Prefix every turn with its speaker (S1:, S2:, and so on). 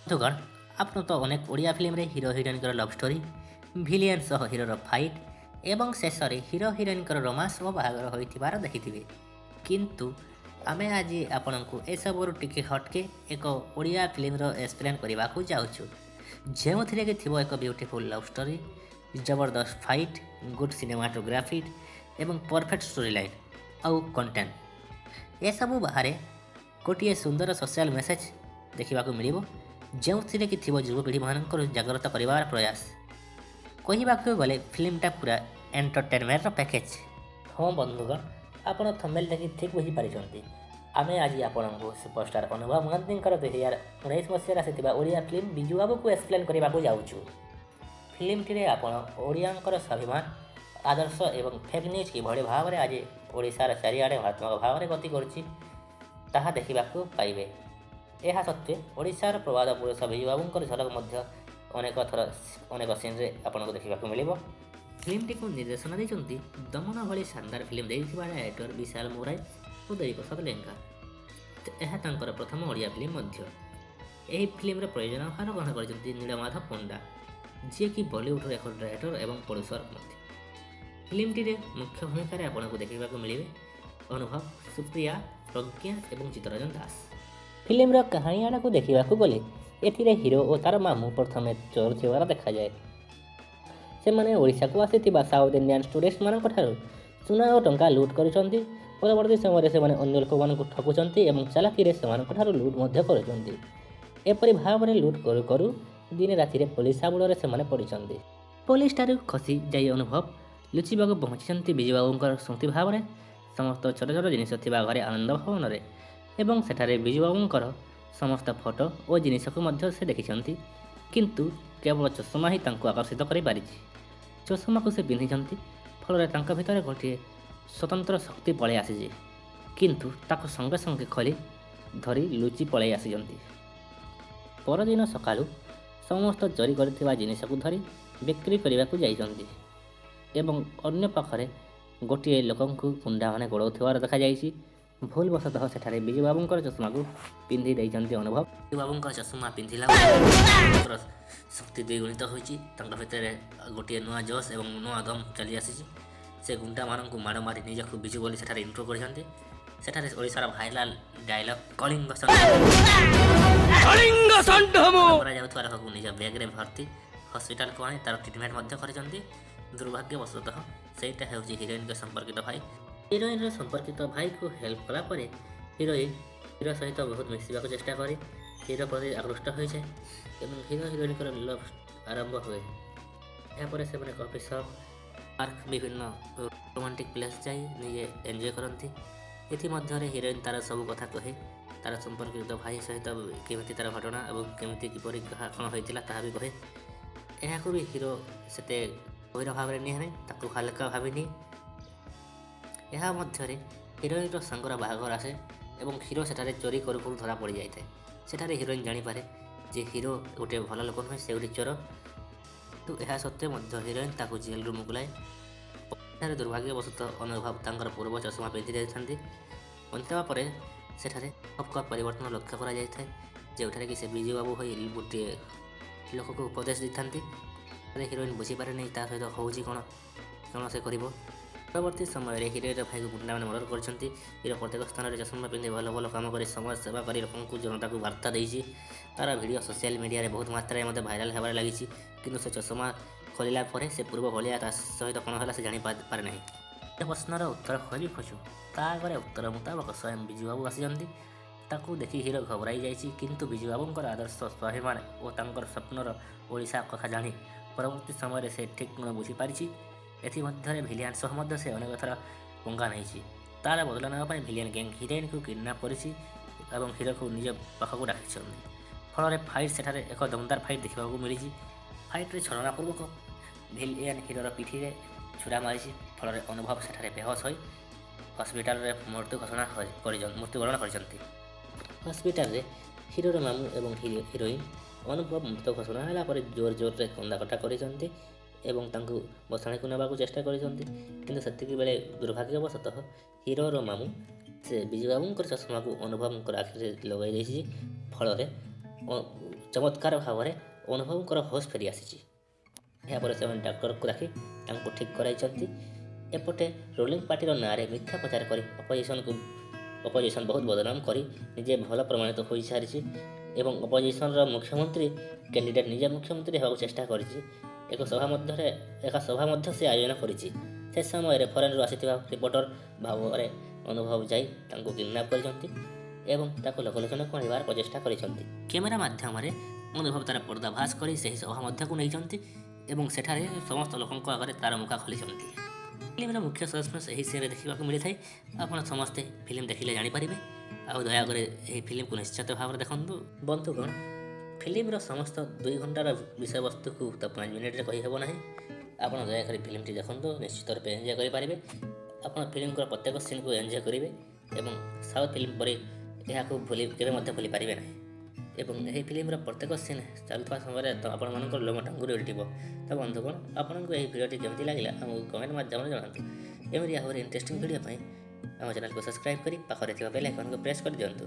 S1: ବନ୍ଧୁଗଣ ଆପଣ ତ ଅନେକ ଓଡ଼ିଆ ଫିଲ୍ମରେ ହିରୋ ହିରୋଇନଙ୍କର ଲଭ୍ ଷ୍ଟୋରି, ଭିଲିଆନ୍ ସହ ହିରୋର ଫାଇଟ୍ ଏବଂ ଶେଷରେ ହିରୋ ହିରୋଇନଙ୍କର ରୋମାନ୍ସ ଓ ବାହାଘର ହୋଇଥିବାର ଦେଖିଥିବେ। କିନ୍ତୁ ଆମେ ଆଜି ଆପଣଙ୍କୁ ଏସବୁରୁ ଟିକେ ହଟକେ ଏକ ଓଡ଼ିଆ ଫିଲ୍ମର ଏକ୍ସପ୍ଲେନ୍ କରିବାକୁ ଯାଉଛୁ, ଯେଉଁଥିରେ କି ଥିବ ଏକ ବ୍ୟୁଟିଫୁଲ୍ ଲଭ୍ ଷ୍ଟୋରି, ଜବରଦସ୍ତ ଫାଇଟ୍, ଗୁଡ୍ ସିନେମାଟୋଗ୍ରାଫି ଏବଂ ପରଫେକ୍ଟ ଷ୍ଟୋରି ଲାଇନ୍ ଆଉ କଣ୍ଟେଣ୍ଟ। ଏସବୁ ବାହାରେ ଗୋଟିଏ ସୁନ୍ଦର ସୋସିଆଲ ମେସେଜ ଦେଖିବାକୁ ମିଳିବ, ଯେଉଁଥିରେ କି ଥିବ ଯୁବପିଢ଼ିମାନଙ୍କର ଜାଗ୍ରତ କରିବାର ପ୍ରୟାସ। କହିବାକୁ ଗଲେ ଫିଲ୍ମଟା ପୁରା ଏଣ୍ଟରଟେନମେଣ୍ଟର ପ୍ୟାକେଜ୍। ହଁ ବନ୍ଧୁଗଣ, ଆପଣ ଥମ୍ବନେଲ୍ ଦେଖି ଠିକ୍ ବୁଝିପାରିଛନ୍ତି। ଆମେ ଆଜି ଆପଣଙ୍କୁ ସୁପରଷ୍ଟାର ଅନୁଭବ ମହାନ୍ତିଙ୍କର 2019 ମସିହାରେ ଆସିଥିବା ଓଡ଼ିଆ ଫିଲ୍ମ ବିଜୁ ବାବୁକୁ ଏକ୍ସପ୍ଲେନ୍ କରିବାକୁ ଯାଉଛୁ। ଫିଲ୍ମଟିରେ ଆପଣ ଓଡ଼ିଆଙ୍କର ସ୍ୱାଭିମାନ, ଆଦର୍ଶ ଏବଂ ଫେକ୍ ନ୍ୟୁଜ୍ କିଭଳି ଭାବରେ ଆଜି ଓଡ଼ିଶାର ଚାରିଆଡ଼େ ମାରାତ୍ମକ ଭାବରେ ଗତି କରୁଛି ତାହା ଦେଖିବାକୁ ପାଇବେ। ଏହା ସତ୍ତ୍ୱେ ଓଡ଼ିଶାର ପ୍ରବାଦ ପୁରୁଷ ବିଜୁ ବାବୁଙ୍କର ଝଲକ ମଧ୍ୟ ଅନେକ ସିନ୍ରେ ଆପଣଙ୍କୁ ଦେଖିବାକୁ ମିଳିବ। ଫିଲ୍ମଟିକୁ ନିର୍ଦ୍ଦେଶନା ଦେଇଛନ୍ତି ଦମନ ଭଳି ଶାନଦାର ଫିଲ୍ମ ଦେଇଥିବା ଡାଇରେକ୍ଟର ବିଶାଲ ମୋରାଇ ଓ ଦେବୀପ୍ରସାଦ ଲେଙ୍କା। ଏହା ତାଙ୍କର ପ୍ରଥମ ଓଡ଼ିଆ ଫିଲ୍ମ ମଧ୍ୟ। ଏହି ଫିଲ୍ମର ପ୍ରଯୋଜନା ଭାର ଗ୍ରହଣ କରିଛନ୍ତି ନୀଳମାଧବ ପଣ୍ଡା, ଯିଏକି ବଲିଉଡର ଏକ ଡାଇରେକ୍ଟର ଏବଂ ପ୍ରଡ୍ୟୁସର ମଧ୍ୟ। ଫିଲ୍ମଟିରେ ମୁଖ୍ୟ ଭୂମିକାରେ ଆପଣଙ୍କୁ ଦେଖିବାକୁ ମିଳିବେ ଅନୁଭବ, ସୁପ୍ରିୟା, ପ୍ରଜ୍ଞା ଏବଂ ଚିତ୍ତରଞ୍ଜନ ଦାସ। ଫିଲ୍ମର କାହାଣୀ ଆଡ଼କୁ ଦେଖିବାକୁ ଗଲେ ଏଥିରେ ହିରୋ ଓ ତାର ମାମୁଁ ପ୍ରଥମେ ଚୋର ଥିବାର ଦେଖାଯାଏ। ସେମାନେ ଓଡ଼ିଶାକୁ ଆସିଥିବା ସାଉଥ ଇଣ୍ଡିଆନ ଷ୍ଟୁଡେଣ୍ଟମାନଙ୍କ ଠାରୁ ସୁନା ଓ ଟଙ୍କା ଲୁଟ୍ କରୁଛନ୍ତି। ପରବର୍ତ୍ତୀ ସମୟରେ ସେମାନେ ଅନ୍ୟ ଲୋକମାନଙ୍କୁ ଠକୁଛନ୍ତି ଏବଂ ଚାଲାକିରେ ସେମାନଙ୍କ ଠାରୁ ଲୁଟ୍ ମଧ୍ୟ କରୁଛନ୍ତି। ଏପରି ଭାବରେ ଲୁଟ୍ କରୁ କରୁ ଦିନେ ରାତିରେ ପୋଲିସ ହାବୁଡ଼ରେ ସେମାନେ ପଡ଼ିଛନ୍ତି। ପୋଲିସ ଠାରୁ ଖସି ଯାଇ ଅନୁଭବ ଲୁଚିବାକୁ ପହଞ୍ଚିଛନ୍ତି ବିଜୁବାବୁଙ୍କର ସ୍ମୃତି ଭାବରେ ସମସ୍ତ ଛୋଟ ଛୋଟ ଜିନିଷ ଥିବା ଘରେ ଆନନ୍ଦ ଭବନରେ, ଏବଂ ସେଠାରେ ବିଜୁବାବୁଙ୍କର ସମସ୍ତ ଫଟୋ ଓ ଜିନିଷକୁ ମଧ୍ୟ ସେ ଦେଖିଛନ୍ତି। କିନ୍ତୁ କେବଳ ଚଷମା ହିଁ ତାଙ୍କୁ ଆକର୍ଷିତ କରିପାରିଛି। ଚଷମାକୁ ସେ ପିନ୍ଧିଛନ୍ତି, ଫଳରେ ତାଙ୍କ ଭିତରେ ଗୋଟିଏ ସ୍ୱତନ୍ତ୍ର ଶକ୍ତି ପଳାଇ ଆସିଛି। କିନ୍ତୁ ତାକୁ ସଙ୍ଗେ ସଙ୍ଗେ ଖୋଲି ଧରି ଲୁଚି ପଳାଇ ଆସିଛନ୍ତି। ପରଦିନ ସକାଳୁ ସମସ୍ତ ଚୋରି କରିଥିବା ଜିନିଷକୁ ଧରି ବିକ୍ରି କରିବାକୁ ଯାଇଛନ୍ତି ଏବଂ ଅନ୍ୟ ପାଖରେ ଗୋଟିଏ ଲୋକଙ୍କୁ ଗୁଣ୍ଡାମାନେ ଗୋଡ଼ଉଥିବାର ଦେଖାଯାଇଛି। ଭୁଲବଶତଃ ସେଠାରେ ବିଜୁବାବୁଙ୍କର ଚଷମାକୁ ପିନ୍ଧି ଦେଇଛନ୍ତି ଅନୁଭବ। ବିଜୁବାବୁଙ୍କ ଚଷମା ପିନ୍ଧିଲା ତାଙ୍କର ଶକ୍ତି ଦ୍ୱିଗୁଣିତ ହୋଇଛି। ତାଙ୍କ ଭିତରେ ଗୋଟିଏ ନୂଆ ଜୋଶ ଏବଂ ନୂଆ ଦମ ଚାଲି ଆସିଛି। ସେ ଗୁଣ୍ଡାମାନଙ୍କୁ ମାଡ଼ ମାରି ନିଜକୁ ବିଜୁ ବୋଲି ସେଠାରେ ଇଣ୍ଟ୍ରୋ କରିଛନ୍ତି। ସେଠାରେ ଓଡ଼ିଶାର ଭାଇରାଲ ଡାଇଲଗ କଳିଙ୍ଗ କରାଯାଉଥିବା ଲୋକକୁ ନିଜ ବ୍ୟାଗରେ ଭର୍ତ୍ତି ହସ୍ପିଟାଲକୁ ଆଣି ତାର ଟ୍ରିଟମେଣ୍ଟ ମଧ୍ୟ କରିଛନ୍ତି। ଦୁର୍ଭାଗ୍ୟବଶତଃ ସେଇଟା ହେଉଛି ହିରୋଇନଙ୍କ ସମ୍ପର୍କିତ ଭାଇ। ହିରୋଇନର ସମ୍ପର୍କିତ ଭାଇକୁ ହେଲ୍ପ କଲା ପରେ ହିରୋ ସହିତ ବହୁତ ମିଶିବାକୁ ଚେଷ୍ଟା କରି ହିରୋ ପ୍ରତି ଆକୃଷ୍ଟ ହୋଇଯାଏ ଏବଂ ହିରୋ ହିରୋଇନଙ୍କର ଲଭ୍ ଆରମ୍ଭ ହୁଏ। ଏହାପରେ ସେମାନେ କଫି ସପ୍, ପାର୍କ, ବିଭିନ୍ନ ରୋମାଣ୍ଟିକ୍ ପ୍ଲେସ୍ ଯାଇ ନିଜେ ଏନ୍ଜୟ କରନ୍ତି। ଏଥିମଧ୍ୟରେ ହିରୋଇନ ତାର ସବୁ କଥା କହେ, ତାର ସମ୍ପର୍କିତ ଭାଇ ସହିତ କେମିତି ତାର ଘଟଣା ଏବଂ କିପରି କ'ଣ ହୋଇଥିଲା ତାହା ବି କହେ। ଏହାକୁ ବି ହିରୋ ସେତେ ଗଭୀର ଭାବରେ ନିଏ ନାହିଁ, ତାକୁ ହାଲକା ଭାବିନିଏ। ଏହା ମଧ୍ୟରେ ହିରୋଇନର ସାଙ୍ଗର ବାହାଘର ଆସେ ଏବଂ ହିରୋ ସେଠାରେ ଚୋରି କରୁ କରୁ ଧରା ପଡ଼ିଯାଇଥାଏ। ସେଠାରେ ହିରୋଇନ ଜାଣିପାରେ ଯେ ହିରୋ ଗୋଟିଏ ଭଲ ଲୋକ ନୁହେଁ, ସେ ଗୋଟେ ଚୋର। କିନ୍ତୁ ଏହା ସତ୍ତ୍ୱେ ମଧ୍ୟ ହିରୋଇନ ତାକୁ ଜେଲରୁ ମୁକୁଲାଏ। ଏଠାରେ ଦୁର୍ଭାଗ୍ୟବଶତଃ ଅନୁଭବ ତାଙ୍କର ପୂର୍ବ ଚଷମା ପିନ୍ଧି ଦେଇଥାନ୍ତି। ପହଞ୍ଚିବା ପରେ ସେଠାରେ ପରିବର୍ତ୍ତନ ଲକ୍ଷ୍ୟ କରାଯାଇଥାଏ, ଯେଉଁଠାରେ କି ସେ ବିଜୁବାବୁ ହୋଇ ଗୋଟିଏ ଲୋକକୁ ଉପଦେଶ ଦେଇଥାନ୍ତି। ହିରୋଇନ ବୁଝିପାରେନି ତା ସହିତ ହେଉଛି କ'ଣ ସେ କରିବ। ପରବର୍ତ୍ତୀ ସମୟରେ ହିରୋଇନର ଭାଇକୁ ଗୁଣ୍ଡାମାନେ ମର୍ଡର କରିଛନ୍ତି। ହିରୋ ପ୍ରତ୍ୟେକ ସ୍ଥାନରେ ଚଷମା ପିନ୍ଧି ଭଲ ଭଲ କାମ କରି ସମାଜ ସେବା କରି ଲୋକଙ୍କୁ ଜନତାକୁ ବାର୍ତ୍ତା ଦେଇଛି। ତାର ଭିଡ଼ିଓ ସୋସିଆଲ ମିଡ଼ିଆରେ ବହୁତ ମାତ୍ରାରେ ମଧ୍ୟ ଭାଇରାଲ ହେବାରେ ଲାଗିଛି। କିନ୍ତୁ ସେ ଚଷମା ଖୋଲିଲା ପରେ ସେ ପୂର୍ବ ଭଳିଆ ତା ସହିତ କ'ଣ ହେଲା ସେ ଜାଣିପାରେ ନାହିଁ। ଏ ପ୍ରଶ୍ନର ଉତ୍ତର ଖୋଜୁ ତା ଆଗରେ ଉତ୍ତର ମୁତାବକ ସ୍ୱୟଂ ବିଜୁବାବୁ ଆସିଛନ୍ତି। ତାକୁ ଦେଖି ହିରୋ ଘବରାଇ ଯାଇଛି, କିନ୍ତୁ ବିଜୁବାବୁଙ୍କର ଆଦର୍ଶ, ସ୍ୱାଭିମାନ ଓ ତାଙ୍କର ସ୍ୱପ୍ନର ଓଡ଼ିଶା କଥା ଜାଣି ପରବର୍ତ୍ତୀ ସମୟରେ ସେ ଠିକ୍ ଗୁଣ ବୁଝିପାରିଛି। ଏଥିମଧ୍ୟରେ ଭିଲିଆନ୍ ସହ ମଧ୍ୟ ସେ ଅନେକ ଥର ପଙ୍ଗା ନେଇଛି। ତାର ବଦଳ ନେବା ପାଇଁ ଭିଲିଆନ୍ ଗ୍ୟାଙ୍ଗ ହିରୋଇନକୁ କିଡନାପ୍ କରିଛି ଏବଂ ହିରୋକୁ ନିଜ ପାଖକୁ ଡାକିଛନ୍ତି। ଫଳରେ ସେଠାରେ ଏକ ଦମଦାର ଫାଇଟ୍ ଦେଖିବାକୁ ମିଳିଛି। ଫାଇଟ୍ରେ ଛଳନାପୂର୍ବକ ଭିଲିଆନ୍ ହିରୋର ପିଠିରେ ଛୁରା ମାରିଛି, ଫଳରେ ଅନୁଭବ ସେଠାରେ ବେହୋସ ହୋଇ ହସ୍ପିଟାଲରେ ମୃତ୍ୟୁବରଣ କରିଛନ୍ତି। ହସ୍ପିଟାଲରେ ହିରୋର ମାମୁଁ ଏବଂ ହିରୋଇନ ଅନୁଭବ ମୃତ ଘୋଷଣା ହେଲା ପରେ ଜୋରରେ କନ୍ଦାକଟା କରିଛନ୍ତି ଏବଂ ତାଙ୍କୁ ବସାଣିକୁ ନେବାକୁ ଚେଷ୍ଟା କରିଛନ୍ତି। କିନ୍ତୁ ସେତିକିବେଳେ ଦୁର୍ଭାଗ୍ୟବଶତଃ ହିରୋର ମାମୁଁ ସେ ବିଜୁବାବୁଙ୍କର ଚଷମାକୁ ଅନୁଭବଙ୍କର ଆଖିରେ ଲଗାଇ ଦେଇଛି, ଫଳରେ ଚମତ୍କାର ଭାବରେ ଅନୁଭବଙ୍କର ହୋସ୍ ଫେରି ଆସିଛି। ଏହାପରେ ସେମାନେ ଡାକ୍ତରକୁ ଡାକି ତାଙ୍କୁ ଠିକ୍ କରାଇଛନ୍ତି। ଏପଟେ ରୁଲିଂ ପାର୍ଟିର ନାଁରେ ମିଥ୍ୟା ପ୍ରଚାର କରି ଅପୋଜିସନ୍ ବହୁତ ବଦନାମ କରି ନିଜେ ଭଲ ପ୍ରମାଣିତ ହୋଇସାରିଛି ଏବଂ ଅପୋଜିସନ୍ର ମୁଖ୍ୟମନ୍ତ୍ରୀ କ୍ୟାଣ୍ଡିଡେଟ୍ ନିଜେ ମୁଖ୍ୟମନ୍ତ୍ରୀ ହେବାକୁ ଚେଷ୍ଟା କରିଛି। ଏକ ସଭା ମଧ୍ୟ ସେ ଆୟୋଜନ କରିଛି। ସେ ସମୟରେ ଫରେନ୍ରୁ ଆସିଥିବା ରିପୋର୍ଟର ଭାବରେ ଅନୁଭବ ଯାଇ ତାଙ୍କୁ କିଡନାପ୍ କରିଛନ୍ତି ଏବଂ ତାକୁ ଲୋକଲୋଚନକୁ ଆଣିବାର ପ୍ରଚେଷ୍ଟା କରିଛନ୍ତି। କ୍ୟାମେରା ମାଧ୍ୟମରେ ଅନୁଭବ ତାର ପର୍ଦ୍ଦାଫାଶ କରି ସେହି ସଭା ମଧ୍ୟକୁ ନେଇଛନ୍ତି ଏବଂ ସେଠାରେ ସମସ୍ତ ଲୋକଙ୍କ ଆଗରେ ତାର ମୁଖା ଖୋଲିଛନ୍ତି। ଫିଲ୍ମର ମୁଖ୍ୟ ସସ୍ପେନ୍ସ ଏହି ସିନ୍ରେ ଦେଖିବାକୁ ମିଳିଥାଏ। ଆପଣ ସମସ୍ତେ ଫିଲ୍ମ ଦେଖିଲେ ଜାଣିପାରିବେ। ଆଉ ଦୟାକରି ଏହି ଫିଲ୍ମକୁ ନିଶ୍ଚିତ ଭାବରେ ଦେଖନ୍ତୁ। ବନ୍ଧୁଗଣ, ଫିଲ୍ମର ସମସ୍ତ 2 ଘଣ୍ଟାର ବିଷୟବସ୍ତୁକୁ ତ 5 ମିନିଟରେ କହିହେବ ନାହିଁ। ଆପଣ ଦୟାକରି ଫିଲ୍ମଟି ଦେଖନ୍ତୁ, ନିଶ୍ଚିତ ରୂପେ ଏନ୍ଜୟ କରିପାରିବେ। ଆପଣ ଫିଲ୍ମର ପ୍ରତ୍ୟେକ ସିନ୍କୁ ଏନ୍ଜୟ କରିବେ ଏବଂ ସାଉଥ୍ ଫିଲ୍ମ ପରି ଏହାକୁ କେବେ ମଧ୍ୟ ଭୁଲି ପାରିବେ ନାହିଁ। ଏବଂ ଏହି ଫିଲ୍ମର ପ୍ରତ୍ୟେକ ସିନ୍ ଚାଲୁଥିବା ସମୟରେ ଆପଣମାନଙ୍କର ଲୋମ ଟାଙ୍ଗୁରି ଉଠିବ। ତ ବନ୍ଧୁଗଣ, ଆପଣଙ୍କୁ ଏହି ଭିଡ଼ିଓଟି କେମିତି ଲାଗିଲା ଆମକୁ କମେଣ୍ଟ ମାଧ୍ୟମରେ ଜଣାନ୍ତୁ। ଏମିତି ଆହୁରି ଇଣ୍ଟରେଷ୍ଟିଂ ଭିଡ଼ିଓ ପାଇଁ ଆମ ଚ୍ୟାନେଲକୁ ସବସ୍କ୍ରାଇବ୍ କରି ପାଖରେ ଥିବା ବେଲ୍ ଆଇକନ୍କୁ ପ୍ରେସ୍ କରିଦିଅନ୍ତୁ।